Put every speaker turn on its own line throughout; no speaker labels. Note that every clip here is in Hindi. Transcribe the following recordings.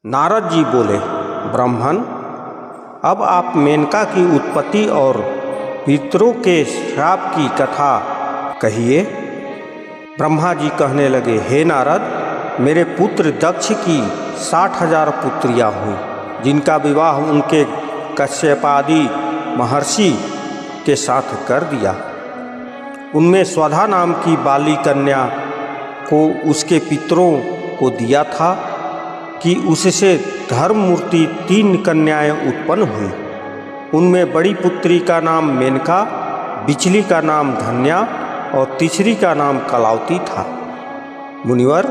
नारद जी बोले, ब्राह्मण, अब आप मेनका की उत्पत्ति और पितरों के श्राप की कथा कहिए। ब्रह्मा जी कहने लगे, हे नारद, मेरे पुत्र दक्ष की 60,000 पुत्रियां हुई, जिनका विवाह उनके कश्यपादि महर्षि के साथ कर दिया। उनमें स्वधा नाम की बाली कन्या को उसके पितरों को दिया था कि उससे धर्म मूर्ति 3 कन्याएं उत्पन्न हुई। उनमें बड़ी पुत्री का नाम मेनका, बिचली का नाम धन्या और तीसरी का नाम कलावती था। मुनिवर,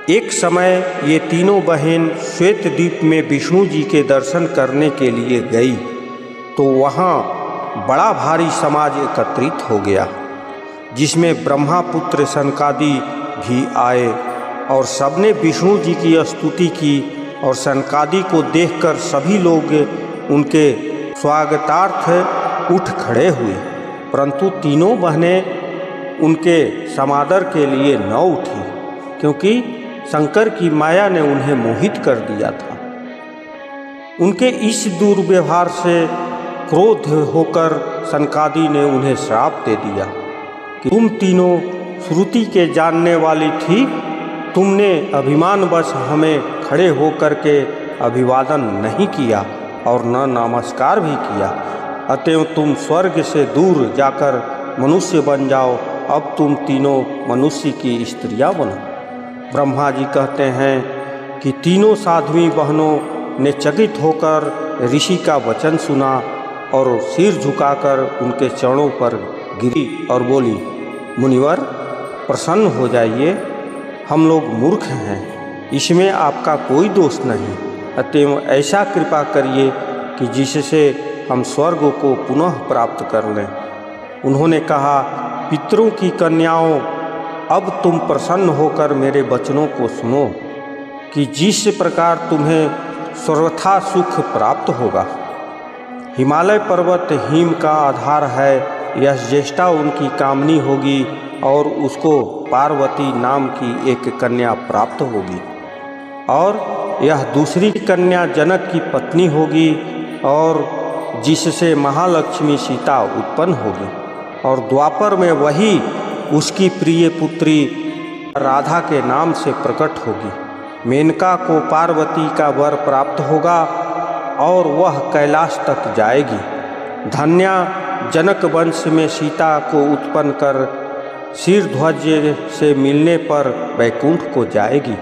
एक समय ये तीनों बहन श्वेत द्वीप में विष्णु जी के दर्शन करने के लिए गई तो वहाँ बड़ा भारी समाज एकत्रित हो गया, जिसमें ब्रह्मा पुत्र सनकादि भी आए और सबने विष्णु जी की स्तुति की। और सनकादि को देखकर सभी लोग उनके स्वागतार्थ उठ खड़े हुए, परंतु तीनों बहनें उनके समादर के लिए न उठी, क्योंकि शंकर की माया ने उन्हें मोहित कर दिया था। उनके इस दुर्व्यवहार से क्रोध होकर सनकादि ने उन्हें श्राप दे दिया कि तुम तीनों श्रुति के जानने वाली थी, तुमने अभिमानवश हमें खड़े होकर के अभिवादन नहीं किया और न नमस्कार भी किया, अतएव तुम स्वर्ग से दूर जाकर मनुष्य बन जाओ। अब तुम तीनों मनुष्य की स्त्रियां बनो। ब्रह्मा जी कहते हैं कि तीनों साध्वी बहनों ने चकित होकर ऋषि का वचन सुना और सिर झुकाकर उनके चरणों पर गिरी और बोली, मुनिवर, प्रसन्न हो जाइए, हम लोग मूर्ख हैं, इसमें आपका कोई दोष नहीं, अतएव ऐसा कृपा करिए कि जिससे हम स्वर्ग को पुनः प्राप्त कर लें। उन्होंने कहा, पितरों की कन्याओं, अब तुम प्रसन्न होकर मेरे वचनों को सुनो कि जिस प्रकार तुम्हें सर्वथा सुख प्राप्त होगा। हिमालय पर्वत हिम का आधार है, यह ज्येष्ठा उनकी कामनी होगी और उसको पार्वती नाम की एक कन्या प्राप्त होगी, और यह दूसरी कन्या जनक की पत्नी होगी और जिससे महालक्ष्मी सीता उत्पन्न होगी, और द्वापर में वही उसकी प्रिय पुत्री राधा के नाम से प्रकट होगी। मेनका को पार्वती का वर प्राप्त होगा और वह कैलाश तक जाएगी। धन्या जनक वंश में सीता को उत्पन्न कर शीर्ध्वज से मिलने पर वैकुंठ को जाएगी।